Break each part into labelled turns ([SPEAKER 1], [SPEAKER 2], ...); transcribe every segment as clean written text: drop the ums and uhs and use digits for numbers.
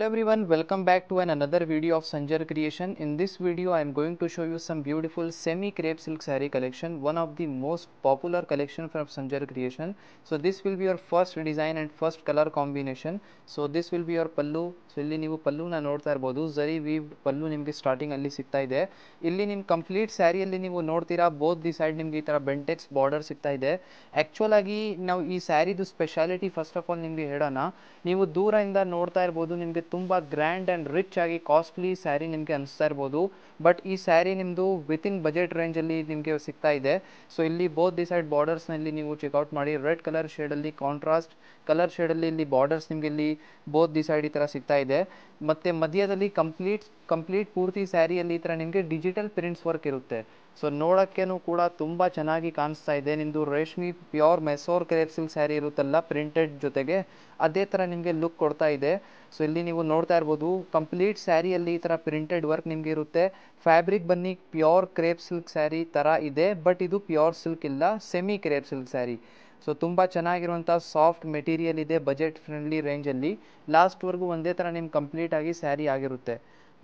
[SPEAKER 1] Hello everyone, welcome back to another video of Sanjar Creation. In this video I am going to show you some beautiful semi crepe silk saree collection, one of the most popular collection from Sanjar Creation. So this will be your first design and first color combination. So this will be your pallu. So ಇಲ್ಲಿ ನೀವು ಪಲ್ಲುನ ನೋಡ್ತಾ ಇರಬಹುದು, ಜರಿ view ಪಲ್ಲು ನಿಮಗೆ starting ಅಲ್ಲಿ ಸಿಗ್ತಾ ಇದೆ. ಇಲ್ಲಿ ನಿಮ್ಮ ಕಂಪ್ಲೀಟ್ ಸ್ಯಾರಿಯಲ್ಲಿ ನೀವು ನೋಡ್ತೀರಾ ಬೋತ್ ದಿ ಸೈಡ್ ನಿಮಗೆ ಈ ತರ ಬೆಂಟೆಕ್ಸ್ ಬಾರ್ಡರ್ ಸಿಗ್ತಾ ಇದೆ. ಆಕ್ಚುಲ್ ಆಗಿ ನಾವು ಈ ಸ್ಯಾರಿದು ಸ್ಪೆಷಾಲಿಟಿ ಫಸ್ಟ್ ಆಫ್ ಆಲ್ ನಿಮಗೆ ಹೇಳೋಣ. ನೀವು ದೂರದಿಂದ ನೋಡ್ತಾ ಇರಬಹುದು, ನಿಮಗೆ ತುಂಬ ಗ್ರ್ಯಾಂಡ್ ಆ್ಯಂಡ್ ರಿಚ್ ಆಗಿ ಕಾಸ್ಟ್ಲಿ ಸ್ಯಾರಿ ನಿಮಗೆ ಅನಿಸ್ತಾ ಇರ್ಬೋದು. ಬಟ್ ಈ ಸ್ಯಾರಿ ನಿಮ್ಮದು ವಿತಿನ್ ಬಜೆಟ್ ರೇಂಜಲ್ಲಿ ನಿಮಗೆ ಸಿಗ್ತಾ ಇದೆ. ಸೊ ಇಲ್ಲಿ ಬೋತ್ ದಿ ಸೈಡ್ ಬಾರ್ಡರ್ಸ್ನಲ್ಲಿ ನೀವು ಚೆಕ್ಔಟ್ ಮಾಡಿ, ರೆಡ್ ಕಲರ್ ಶೇಡಲ್ಲಿ ಕಾಂಟ್ರಾಸ್ಟ್ ಕಲರ್ ಶೇಡಲ್ಲಿ ಇಲ್ಲಿ ಬಾರ್ಡರ್ಸ್ ನಿಮಗೆ ಇಲ್ಲಿ ಬೋತ್ ದಿ ಸೈಡ್ ಈ ಥರ ಸಿಗ್ತಾ ಇದೆ. ಮತ್ತು ಮಧ್ಯದಲ್ಲಿ ಕಂಪ್ಲೀಟ್ ಪೂರ್ತಿ ಸ್ಯಾರಿಯಲ್ಲಿ ಈ ಥರ ನಿಮಗೆ ಡಿಜಿಟಲ್ ಪ್ರಿಂಟ್ಸ್ ವರ್ಕ್ ಇರುತ್ತೆ. ಸೊ ನೋಡೋಕ್ಕೇನು ಕೂಡ ತುಂಬ ಚೆನ್ನಾಗಿ ಕಾಣಿಸ್ತಾ ಇದೆ. ನಿಮ್ಮದು ರೇಷ್ಮಿ pure Mysore crepe silk sari ಇರುತ್ತಲ್ಲ ಪ್ರಿಂಟೆಡ್ ಜೊತೆಗೆ, ಅದೇ ಥರ ನಿಮಗೆ ಲುಕ್ ಕೊಡ್ತಾ ಇದೆ. ಸೊ ಇಲ್ಲಿ ನೀವು ನೋಡ್ತಾ ಇರ್ಬೋದು, ಕಂಪ್ಲೀಟ್ ಸ್ಯಾರಿಯಲ್ಲಿ ಈ ಥರ ಪ್ರಿಂಟೆಡ್ ವರ್ಕ್ ನಿಮಗೆ ಇರುತ್ತೆ. ಫ್ಯಾಬ್ರಿಕ್ ಬನ್ನಿ ಪ್ಯೂರ್ ಕ್ರೇಪ್ ಸಿಲ್ಕ್ ಸ್ಯಾರಿ ಥರ ಇದೆ, ಬಟ್ ಇದು ಪ್ಯೂರ್ ಸಿಲ್ಕ್ ಇಲ್ಲ, semi crepe silk sari. So ತುಂಬ ಚೆನ್ನಾಗಿರುವಂಥ ಸಾಫ್ಟ್ ಮೆಟೀರಿಯಲ್ ಇದೆ, ಬಜೆಟ್ ಫ್ರೆಂಡ್ಲಿ ರೇಂಜಲ್ಲಿ. ಲಾಸ್ಟ್ವರೆಗೂ ಒಂದೇ ಥರ ನಿಮ್ಗೆ ಕಂಪ್ಲೀಟಾಗಿ ಸ್ಯಾರಿ ಆಗಿರುತ್ತೆ.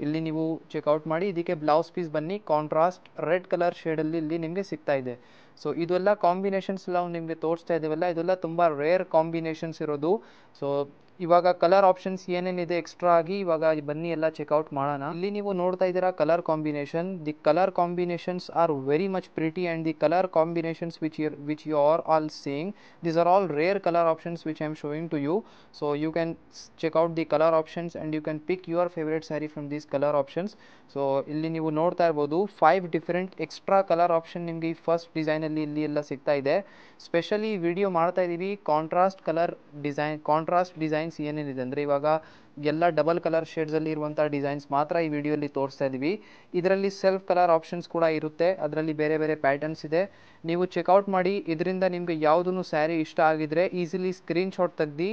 [SPEAKER 1] ಇಲ್ಲಿ ನೀವು ಚೆಕ್ಔಟ್ ಮಾಡಿ. ಇದಕ್ಕೆ ಬ್ಲೌಸ್ ಪೀಸ್ ಬನ್ನಿ ಕಾಂಟ್ರಾಸ್ಟ್ ರೆಡ್ ಕಲರ್ ಶೇಡಲ್ಲಿ ಇಲ್ಲಿ ನಿಮಗೆ ಸಿಗ್ತಾ ಇದೆ. ಸೊ ಇದೆಲ್ಲ ಕಾಂಬಿನೇಷನ್ಸ್ ಎಲ್ಲ ನಿಮಗೆ ತೋರಿಸ್ತಾ ಇದ್ದೀವಲ್ಲ, ಇದೆಲ್ಲ ತುಂಬ ರೇರ್ ಕಾಂಬಿನೇಷನ್ಸ್ ಇರೋದು. ಸೊ ಇವಾಗ ಕಲರ್ ಆಪ್ಷನ್ಸ್ ಏನೇನಿದೆ ಎಕ್ಸ್ಟ್ರಾ ಆಗಿ ಇವಾಗ ಬನ್ನಿ ಎಲ್ಲ ಚೆಕ್ಔಟ್ ಮಾಡೋಣ. ಇಲ್ಲಿ ನೀವು ನೋಡ್ತಾ ಇದ್ದೀರಾ colour combination. The colour combinations are very much pretty and the colour combinations which you are all seeing, these are all rare color options which I am showing to you. So you can check out the color options and you can pick your favorite saree from these color options. So ಇಲ್ಲಿ ನೀವು ನೋಡ್ತಾ ಇರ್ಬೋದು 5 different extra colour option ನಿಮಗೆ ಈ first ಡಿಸೈನಲ್ಲಿ ಇಲ್ಲಿ ಎಲ್ಲ ಸಿಗ್ತಾ ಇದೆ. ಸ್ಪೆಷಲಿ ವಿಡಿಯೋ ಮಾಡ್ತಾ ಇದ್ದೀವಿ ಕಾಂಟ್ರಾಸ್ಟ್ ಕಲರ್ ಡಿಸೈನ್ಸ್ ಏನೇನಿದೆ ಅಂದರೆ ಇವಾಗ ಎಲ್ಲ ಡಬಲ್ ಕಲರ್ ಶೇಡ್ಸಲ್ಲಿ ಇರುವಂಥ ಡಿಸೈನ್ಸ್ ಮಾತ್ರ ಈ ವಿಡಿಯೋಲಿ ತೋರಿಸ್ತಾ ಇದ್ದೀವಿ. ಇದರಲ್ಲಿ ಸೆಲ್ಫ್ ಕಲರ್ ಆಪ್ಷನ್ಸ್ ಕೂಡ ಇರುತ್ತೆ, ಅದರಲ್ಲಿ ಬೇರೆ ಬೇರೆ ಪ್ಯಾಟರ್ನ್ಸ್ ಇದೆ. ನೀವು ಚೆಕ್ಔಟ್ ಮಾಡಿ. ಇದರಿಂದ ನಿಮಗೆ ಯಾವುದೂ ಸ್ಯಾರಿ ಇಷ್ಟ ಆಗಿದ್ರೆ ಈಸಿಲಿ ಸ್ಕ್ರೀನ್ಶಾಟ್ ತೆಗ್ದು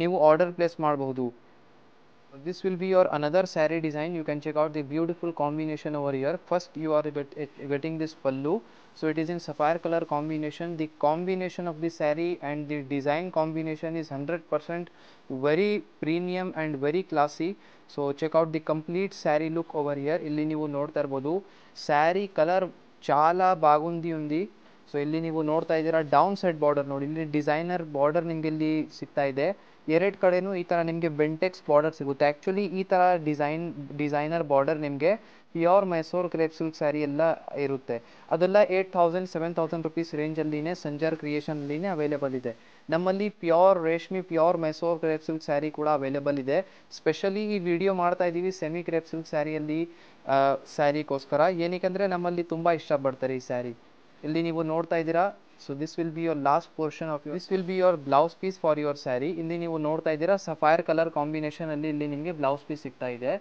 [SPEAKER 1] ನೀವು ಆರ್ಡರ್ ಪ್ಲೇಸ್ ಮಾಡಬಹುದು. This will be your another saree design. You can check out the beautiful combination over here. First you are getting this pallu. So it is in sapphire color combination. The combination of the saree and the design combination is 100% very premium and very classy. So check out the complete saree look over here. ಇಲ್ಲಿ ನೀವು ನೋಡ್ತಾ ಇರ್ಬೋದು sari colour చాలా బాగుంది ఉంది. So ಇಲ್ಲಿ ನೀವು ನೋಡ್ತಾ ಇದ್ದೀರಾ ಡೌನ್ ಸೈಡ್ ಬಾರ್ಡರ್ ನೋಡಿ, ಇಲ್ಲಿ ಡಿಸೈನರ್ ಬಾರ್ಡರ್ ನಿಮಗೆ ಇಲ್ಲಿ ಸಿಗ್ತಾ ಇದೆ. ಎರಡು ಕಡೆನೂ ಈ ಥರ ನಿಮಗೆ ಬೆಂಟೆಕ್ಸ್ ಬಾರ್ಡರ್ ಸಿಗುತ್ತೆ. ಆ್ಯಕ್ಚುಲಿ ಈ ಥರ ಡಿಸೈನರ್ ಬಾರ್ಡರ್ ನಿಮಗೆ pure Mysuru crepe silk sari ಎಲ್ಲ ಇರುತ್ತೆ. ಅದೆಲ್ಲ 8,000 7,000 ರುಪೀಸ್ ರೇಂಜಲ್ಲಿನೇ ಸಂಜರ್ ಕ್ರಿಯೇಷನ್ಲಿನೇ ಅವೈಲೇಬಲ್ ಇದೆ. ನಮ್ಮಲ್ಲಿ ಪ್ಯೂರ್ ರೇಷ್ಮಿ pure Mysuru crepe silk sari ಕೂಡ ಅವೈಲೇಬಲ್ ಇದೆ. ಸ್ಪೆಷಲಿ ಈ ವಿಡಿಯೋ ಮಾಡ್ತಾ ಇದ್ದೀವಿ ಸೆಮಿ ಕ್ರೇಪ್ ಸಿಲ್ಕ್ ಸ್ಯಾರಿಯಲ್ಲಿ ಸ್ಯಾರಿಗೋಸ್ಕರ, ಏನಕ್ಕೆ ನಮ್ಮಲ್ಲಿ ತುಂಬ ಇಷ್ಟಪಡ್ತಾರೆ ಈ ಸ್ಯಾರಿ. ಇಲ್ಲಿ ನೀವು ನೋಡ್ತಾ ಇದ್ದೀರಾ. So this will be your last portion of this will be your blouse piece for your sari. ಇಲ್ಲಿ ನೀವು ನೋಡ್ತಾ ಇದ್ದೀರಾ ಸಫೈರ್ ಕಲರ್ ಕಾಂಬಿನೇಷನಲ್ಲಿ ಇಲ್ಲಿ ನಿಮಗೆ ಬ್ಲೌಸ್ ಪೀಸ್ ಸಿಗ್ತಾ ಇದೆ.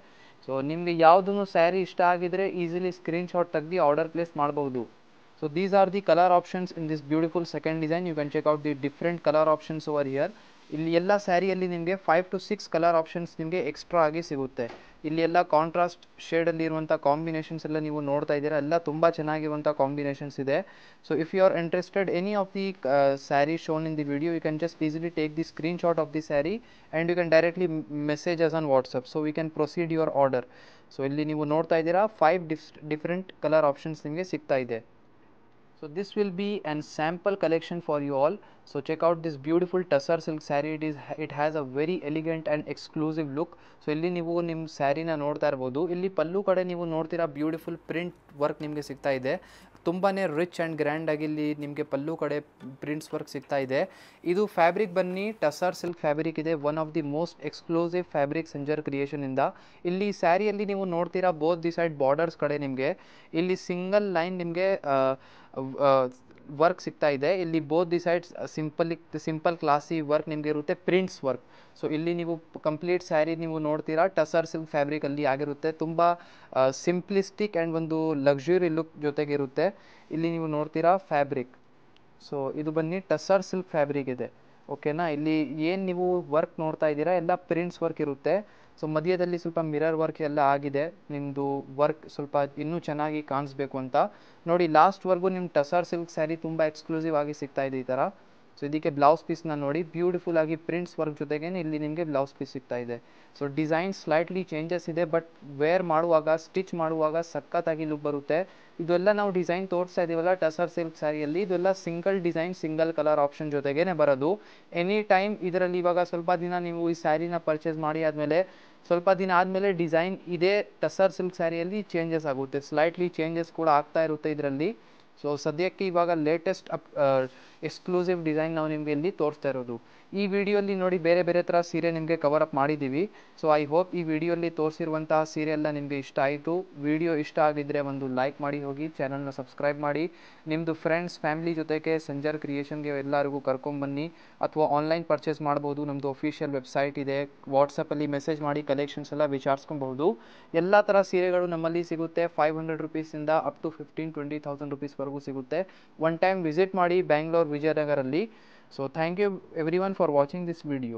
[SPEAKER 1] ಸೊ ನಿಮಗೆ ಯಾವುದೂ ಸ್ಯಾರಿ ಇಷ್ಟ ಆಗಿದ್ರೆ ಈಸಿಲಿ ಸ್ಕ್ರೀನ್ಶಾಟ್ ತೆಗ್ದು ಆರ್ಡರ್ ಪ್ಲೇಸ್ ಮಾಡಬಹುದು. So these are the color options in this beautiful second design. You can check out the different color options over here. ಇಲ್ಲಿ ಎಲ್ಲ ಸ್ಯಾರಿಯಲ್ಲಿ ನಿಮಗೆ 5 to 6 ಕಲರ್ ಆಪ್ಷನ್ಸ್ ನಿಮಗೆ ಎಕ್ಸ್ಟ್ರಾ ಆಗಿ ಸಿಗುತ್ತೆ. ಇಲ್ಲಿ ಎಲ್ಲ ಕಾಂಟ್ರಾಸ್ಟ್ ಶೇಡಲ್ಲಿ ಇರುವಂಥ ಕಾಂಬಿನೇಷನ್ಸ್ ಎಲ್ಲ ನೀವು ನೋಡ್ತಾ ಇದ್ದೀರಾ, ಎಲ್ಲ ತುಂಬ ಚೆನ್ನಾಗಿರುವಂಥ ಕಾಂಬಿನೇಷನ್ಸ್ ಇದೆ. So if you are interested any of the sari shown in the video, you can just easily take the screenshot of the sari and you can directly message us on WhatsApp. So we can proceed your order. ಸೊ ಇಲ್ಲಿ ನೀವು ನೋಡ್ತಾ ಇದ್ದೀರಾ 5 different colour options ನಿಮಗೆ ಸಿಗ್ತಾ ಇದೆ. So this will be an sample collection for you all. So check out this beautiful tussar silk saree. It has a very elegant and exclusive look. So ಇಲ್ಲಿ ನೀವು ನಿಮ್ಮ ಸ್ಯಾರಿನ ನೋಡ್ತಾ ಇರ್ಬೋದು. ಇಲ್ಲಿ ಪಲ್ಲು ಕಡೆ ನೀವು ನೋಡ್ತೀರಾ ಬ್ಯೂಟಿಫುಲ್ ಪ್ರಿಂಟ್ ವರ್ಕ್ ನಿಮಗೆ ಸಿಗ್ತಾ ಇದೆ. ತುಂಬಾ ರಿಚ್ ಆ್ಯಂಡ್ ಗ್ರ್ಯಾಂಡ್ ಆಗಿ ಇಲ್ಲಿ ನಿಮಗೆ ಪಲ್ಲು ಕಡೆ ಪ್ರಿಂಟ್ಸ್ ವರ್ಕ್ ಸಿಗ್ತಾ ಇದೆ. ಇದು ಫ್ಯಾಬ್ರಿಕ್ ಬನ್ನಿ ಟಸರ್ ಸಿಲ್ಕ್ ಫ್ಯಾಬ್ರಿಕ್ ಇದೆ, one of the most exclusive fabric Sanjar ಕ್ರಿಯೇಷನಿಂದ. ಇಲ್ಲಿ ಸ್ಯಾರಿಯಲ್ಲಿ ನೀವು ನೋಡ್ತೀರಾ ಬೋತ್ ದಿ ಸೈಡ್ ಬಾರ್ಡರ್ಸ್ ಕಡೆ ನಿಮಗೆ ಇಲ್ಲಿ ಸಿಂಗಲ್ ಲೈನ್ ನಿಮಗೆ ವರ್ಕ್ ಸಿಗ್ತಾ ಇದೆ. ಇಲ್ಲಿ both the sides simple classy work ನಿಮಗೆ ಇರುತ್ತೆ, ಪ್ರಿಂಟ್ಸ್ ವರ್ಕ್. ಸೊ ಇಲ್ಲಿ ನೀವು ಕಂಪ್ಲೀಟ್ ಸ್ಯಾರಿ ನೀವು ನೋಡ್ತೀರಾ ಟಸರ್ ಸಿಲ್ಕ್ ಫ್ಯಾಬ್ರಿಕಲ್ಲಿ ಆಗಿರುತ್ತೆ. ತುಂಬ ಸಿಂಪ್ಲಿಸ್ಟಿಕ್ ಆ್ಯಂಡ್ ಒಂದು ಲಕ್ಸುರಿ ಲುಕ್ ಜೊತೆಗಿರುತ್ತೆ. ಇಲ್ಲಿ ನೀವು ನೋಡ್ತೀರಾ ಫ್ಯಾಬ್ರಿಕ್. ಸೊ ಇದು ಬನ್ನಿ ಟಸರ್ ಸಿಲ್ಕ್ ಫ್ಯಾಬ್ರಿಕ್ ಇದೆ, ಓಕೆನಾ. ಇಲ್ಲಿ ಏನು ನೀವು ವರ್ಕ್ ನೋಡ್ತಾ ಇದ್ದೀರಾ ಎಲ್ಲ ಪ್ರಿಂಟ್ಸ್ ವರ್ಕ್ ಇರುತ್ತೆ. ಸೊ ಮಧ್ಯದಲ್ಲಿ ಸ್ವಲ್ಪ ಮಿರರ್ ವರ್ಕ್ ಎಲ್ಲ ಆಗಿದೆ, ನಿಮ್ಮದು ವರ್ಕ್ ಸ್ವಲ್ಪ ಇನ್ನೂ ಚೆನ್ನಾಗಿ ಕಾಣಿಸ್ಬೇಕು ಅಂತ ನೋಡಿ. ಲಾಸ್ಟ್ವರೆಗೂ ನಿಮ್ಮ ಟಸರ್ ಸಿಲ್ಕ್ ಸ್ಯಾರಿ ತುಂಬ ಎಕ್ಸ್ಕ್ಲೂಸಿವ್ ಆಗಿ ಸಿಗ್ತಾ ಇದೆ ಈ ಥರ. ಸೊ ಇದಕ್ಕೆ ಬ್ಲೌಸ್ ಪೀಸ್ನ ನೋಡಿ ಬ್ಯೂಟಿಫುಲ್ ಆಗಿ ಪ್ರಿಂಟ್ಸ್ ವರ್ಕ್ ಜೊತೆಗೆ ಇಲ್ಲಿ ನಿಮಗೆ ಬ್ಲೌಸ್ ಪೀಸ್ ಸಿಗ್ತಾ ಇದೆ. ಸೊ ಡಿಸೈನ್ ಸ್ಲೈಟ್ಲಿ ಚೇಂಜಸ್ ಇದೆ, ಬಟ್ ವೇರ್ ಮಾಡುವಾಗ ಸ್ಟಿಚ್ ಮಾಡುವಾಗ ಸಖತ್ತಾಗಿ ಲುಕ್ ಬರುತ್ತೆ. ಇದೆಲ್ಲ ನಾವು ಡಿಸೈನ್ ತೋರಿಸ್ತಾ ಇದೀವಲ್ಲ ಟಸರ್ ಸಿಲ್ಕ್ ಸ್ಯಾರಿಯಲ್ಲಿ, ಇದೆಲ್ಲ single design single colour option ಜೊತೆಗೇನೆ ಬರೋದು. ಎನಿ ಟೈಮ್ ಇದರಲ್ಲಿ ಇವಾಗ ಸ್ವಲ್ಪ ದಿನ ನೀವು ಈ ಸ್ಯಾರಿನ ಪರ್ಚೇಸ್ ಮಾಡಿ ಆದಮೇಲೆ ಸ್ವಲ್ಪ ದಿನ ಆದಮೇಲೆ ಡಿಸೈನ್ ಇದೇ ಟಸರ್ ಸಿಲ್ಕ್ ಸ್ಯಾರಿಯಲ್ಲಿ ಚೇಂಜಸ್ ಆಗುತ್ತೆ, ಸ್ಲೈಟ್ಲಿ ಚೇಂಜಸ್ ಕೂಡ ಆಗ್ತಾ ಇರುತ್ತೆ ಇದರಲ್ಲಿ. ಸೊ ಸದ್ಯಕ್ಕೆ ಇವಾಗ ಲೇಟೆಸ್ಟ್ ಎಕ್ಸ್ಕ್ಲೂಸಿವ್ ಡಿಸೈನ್ ನಾವು ನಿಮಗೆ ಇಲ್ಲಿ ತೋರಿಸ್ತಾ ಇರೋದು. ಈ ವಿಡಿಯೋಲಿ ನೋಡಿ ಬೇರೆ ಬೇರೆ ಥರ ಸೀರೆ ನಿಮಗೆ ಕವರ್ ಅಪ್ ಮಾಡಿದ್ದೀವಿ. ಸೊ ಐ ಹೋಪ್ ಈ ವಿಡಿಯೋಲಿ ತೋರಿಸಿರುವಂತಹ ಸೀರೆ ಎಲ್ಲ ನಿಮಗೆ ಇಷ್ಟ ಆಯಿತು. ವಿಡಿಯೋ ಇಷ್ಟ ಆಗಿದ್ದರೆ ಒಂದು ಲೈಕ್ ಮಾಡಿ ಹೋಗಿ, ಚಾನಲ್ನ ಸಬ್ಸ್ಕ್ರೈಬ್ ಮಾಡಿ, ನಿಮ್ಮದು ಫ್ರೆಂಡ್ಸ್ ಫ್ಯಾಮಿಲಿ ಜೊತೆಗೆ ಸಂಜರ್ ಕ್ರಿಯೇಷನ್ಗೆ ಎಲ್ಲರಿಗೂ ಕರ್ಕೊಂಬನ್ನಿ. ಅಥವಾ ಆನ್ಲೈನ್ ಪರ್ಚೇಸ್ ಮಾಡ್ಬೋದು, ನಮ್ಮದು ಅಫಿಷಿಯಲ್ ವೆಬ್ಸೈಟ್ ಇದೆ, ವಾಟ್ಸಪ್ಪಲ್ಲಿ ಮೆಸೇಜ್ ಮಾಡಿ ಕಲೆಕ್ಷನ್ಸ್ ಎಲ್ಲ ವಿಚಾರಿಸ್ಕೊಬಹುದು. ಎಲ್ಲ ಥರ ಸೀರೆಗಳು ನಮ್ಮಲ್ಲಿ ಸಿಗುತ್ತೆ. 500 ರುಪೀಸಿಂದ ಅಪ್ ಟು 15,000-20,000 ರುಪೀಸ್ವರೆಗೂ ಸಿಗುತ್ತೆ. ಒನ್ ಟೈಮ್ ವಿಸಿಟ್ ಮಾಡಿ Bangalore ವಿಜಯನಗರಲ್ಲಿ. So thank you everyone for watching this video.